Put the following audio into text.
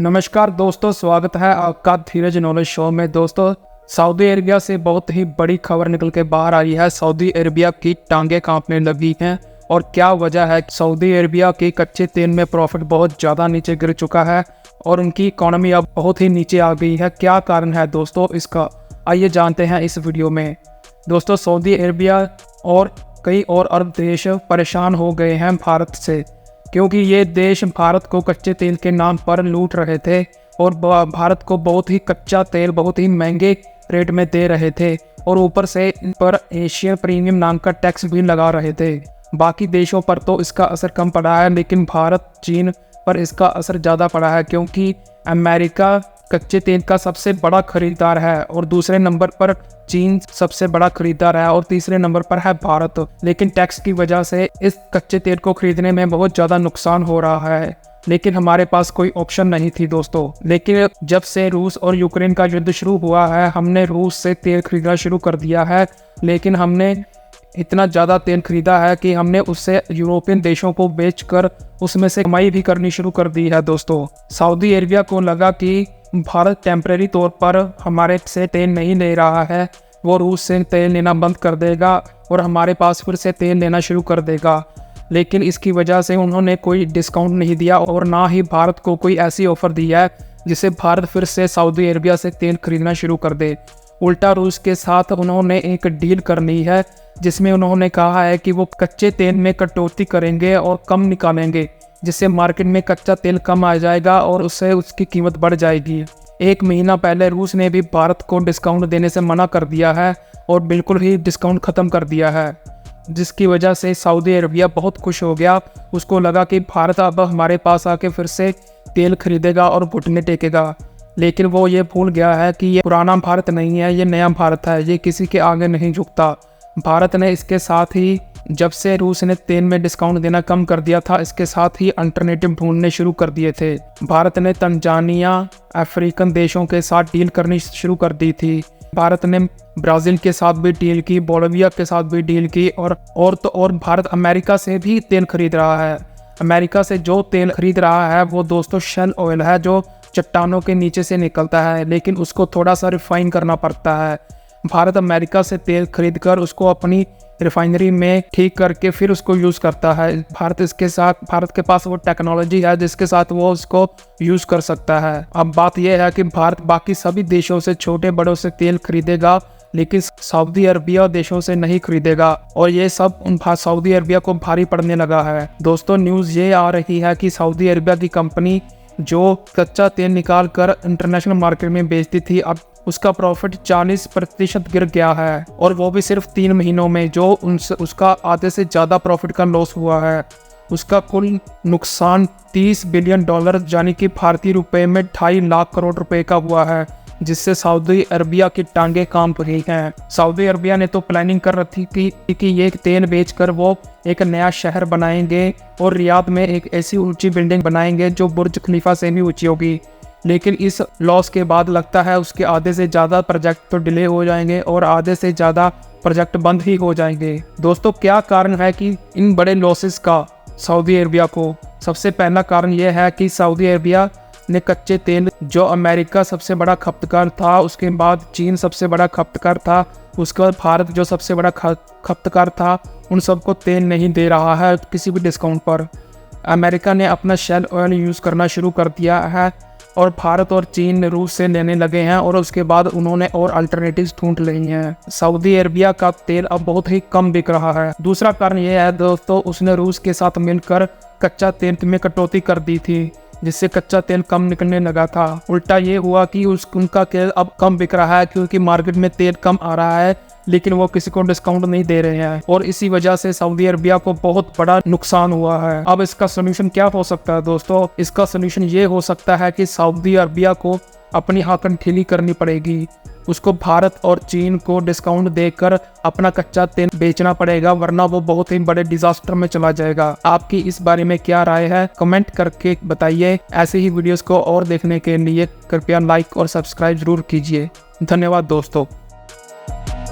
नमस्कार दोस्तों, स्वागत है आपका धीरज नॉलेज शो में। दोस्तों, सऊदी अरेबिया से बहुत ही बड़ी खबर निकल के बाहर आई है। सऊदी अरेबिया की टांगें कांपने लगी हैं। और क्या वजह है? सऊदी अरेबिया के कच्चे तेल में प्रॉफिट बहुत ज़्यादा नीचे गिर चुका है और उनकी इकोनॉमी अब बहुत ही नीचे आ गई है। क्या कारण है दोस्तों इसका? आइए जानते हैं इस वीडियो में। दोस्तों, सऊदी अरेबिया और कई और अरब देश परेशान हो गए हैं भारत से, क्योंकि ये देश भारत को कच्चे तेल के नाम पर लूट रहे थे और भारत को बहुत ही कच्चा तेल बहुत ही महंगे रेट में दे रहे थे और ऊपर से इन पर एशियन प्रीमियम नाम का टैक्स भी लगा रहे थे। बाकी देशों पर तो इसका असर कम पड़ा है, लेकिन भारत, चीन पर इसका असर ज़्यादा पड़ा है, क्योंकि अमेरिका कच्चे तेल का सबसे बड़ा खरीदार है और दूसरे नंबर पर चीन सबसे बड़ा खरीदार है और तीसरे नंबर पर है भारत। लेकिन टैक्स की वजह से इस कच्चे तेल को खरीदने में बहुत ज़्यादा नुकसान हो रहा है, लेकिन हमारे पास कोई ऑप्शन नहीं थी दोस्तों। लेकिन जब से रूस और यूक्रेन का युद्ध शुरू हुआ है, हमने रूस से तेल खरीदना शुरू कर दिया है। लेकिन हमने इतना ज़्यादा तेल खरीदा है कि हमने उससे यूरोपियन देशों को बेचकर उसमें से कमाई भी करनी शुरू कर दी है दोस्तों। सऊदी अरेबिया को लगा कि भारत टेम्परेरी तौर पर हमारे से तेल नहीं ले रहा है, वो रूस से तेल लेना बंद कर देगा और हमारे पास फिर से तेल लेना शुरू कर देगा। लेकिन इसकी वजह से उन्होंने कोई डिस्काउंट नहीं दिया और ना ही भारत को कोई ऐसी ऑफ़र दी है जिससे भारत फिर से सऊदी अरेबिया से तेल खरीदना शुरू कर दे। उल्टा रूस के साथ उन्होंने एक डील कर ली है, जिसमें उन्होंने कहा है कि वो कच्चे तेल में कटौती करेंगे और कम निकालेंगे, जिससे मार्केट में कच्चा तेल कम आ जाएगा और उससे उसकी कीमत बढ़ जाएगी। एक महीना पहले रूस ने भी भारत को डिस्काउंट देने से मना कर दिया है और बिल्कुल ही डिस्काउंट ख़त्म कर दिया है, जिसकी वजह से सऊदी अरेबिया बहुत खुश हो गया। उसको लगा कि भारत अब हमारे पास आके फिर से तेल खरीदेगा और घुटने टेकेगा। लेकिन वो ये भूल गया है कि ये पुराना भारत नहीं है, ये नया भारत है, ये किसी के आगे नहीं झुकता। भारत ने इसके साथ ही, जब से रूस ने तेल में डिस्काउंट देना कम कर दिया था, इसके साथ ही अल्टरनेटिव ढूंढने शुरू कर दिए थे। भारत ने तंजानिया, अफ्रीकन देशों के साथ डील करनी शुरू कर दी थी। भारत ने ब्राज़ील के साथ भी डील की, बोलिविया के साथ भी डील की और भारत अमेरिका से भी तेल खरीद रहा है। अमेरिका से जो तेल खरीद रहा है वो दोस्तों शेल ऑयल है, जो चट्टानों के नीचे से निकलता है, लेकिन उसको थोड़ा सा रिफाइन करना पड़ता है। भारत अमेरिका से तेल खरीदकर उसको अपनी रिफाइनरी में ठीक करके फिर उसको यूज़ करता है। भारत के पास वो टेक्नोलॉजी है जिसके साथ वो उसको यूज़ कर सकता है। अब बात यह है कि भारत बाकी सभी देशों से, छोटे बड़ों से तेल खरीदेगा, लेकिन सऊदी अरबिया देशों से नहीं खरीदेगा और ये सब सऊदी अरबिया को भारी पड़ने लगा है। दोस्तों, न्यूज़ ये आ रही है कि सऊदी अरबिया की कंपनी जो कच्चा तेल निकाल कर इंटरनेशनल मार्केट में बेचती थी, अब उसका प्रॉफिट 40% गिर गया है और वो भी सिर्फ 3 महीनों में, जो उसका आधे से ज़्यादा प्रॉफिट का लॉस हुआ है। उसका कुल नुकसान $30 बिलियन यानी कि भारतीय रुपए में 2.5 लाख करोड़ रुपए का हुआ है, जिससे सऊदी अरबिया की टांगें कांप रही हैं। सऊदी अरबिया ने तो प्लानिंग कर रखी थी कि ये तेल बेचकर वो एक नया शहर बनाएंगे और रियाद में एक ऐसी ऊंची बिल्डिंग बनाएंगे जो बुर्ज खलीफा से भी ऊंची होगी। लेकिन इस लॉस के बाद लगता है उसके आधे से ज़्यादा प्रोजेक्ट तो डिले हो जाएंगे और आधे से ज़्यादा प्रोजेक्ट बंद ही हो जाएंगे। दोस्तों, क्या कारण है कि इन बड़े लॉसेस का सऊदी अरबिया को? सबसे पहला कारण यह है कि सऊदी अरबिया ने कच्चे तेल, जो अमेरिका सबसे बड़ा खपतकार था, उसके बाद चीन सबसे बड़ा खपतकार था, उसके बाद भारत जो सबसे बड़ा खपतकार था, उन सबको तेल नहीं दे रहा है किसी भी डिस्काउंट पर। अमेरिका ने अपना शेल ऑयल यूज़ करना शुरू कर दिया है और भारत और चीन रूस से लेने लगे हैं और उसके बाद उन्होंने और अल्टरनेटिव्स ढूंढ लिए हैं। सऊदी अरबिया का तेल अब बहुत ही कम बिक रहा है। दूसरा कारण यह है दोस्तों, उसने रूस के साथ मिलकर कच्चा तेल में कटौती कर दी थी, जिससे कच्चा तेल कम निकलने लगा था। उल्टा ये हुआ कि उनका तेल अब कम बिक रहा है, क्योंकि मार्केट में तेल कम आ रहा है, लेकिन वो किसी को डिस्काउंट नहीं दे रहे हैं और इसी वजह से सऊदी अरबिया को बहुत बड़ा नुकसान हुआ है। अब इसका सोल्यूशन क्या हो सकता है दोस्तों? इसका सोल्यूशन ये हो सकता है कि सऊदी अरबिया को अपनी हाथन ढीली करनी पड़ेगी। उसको भारत और चीन को डिस्काउंट देकर अपना कच्चा तेल बेचना पड़ेगा, वरना वो बहुत ही बड़े डिजास्टर में चला जाएगा। आपकी इस बारे में क्या राय है? कमेंट करके बताइए। ऐसे ही वीडियोस को और देखने के लिए कृपया लाइक और सब्सक्राइब जरूर कीजिए। धन्यवाद दोस्तों।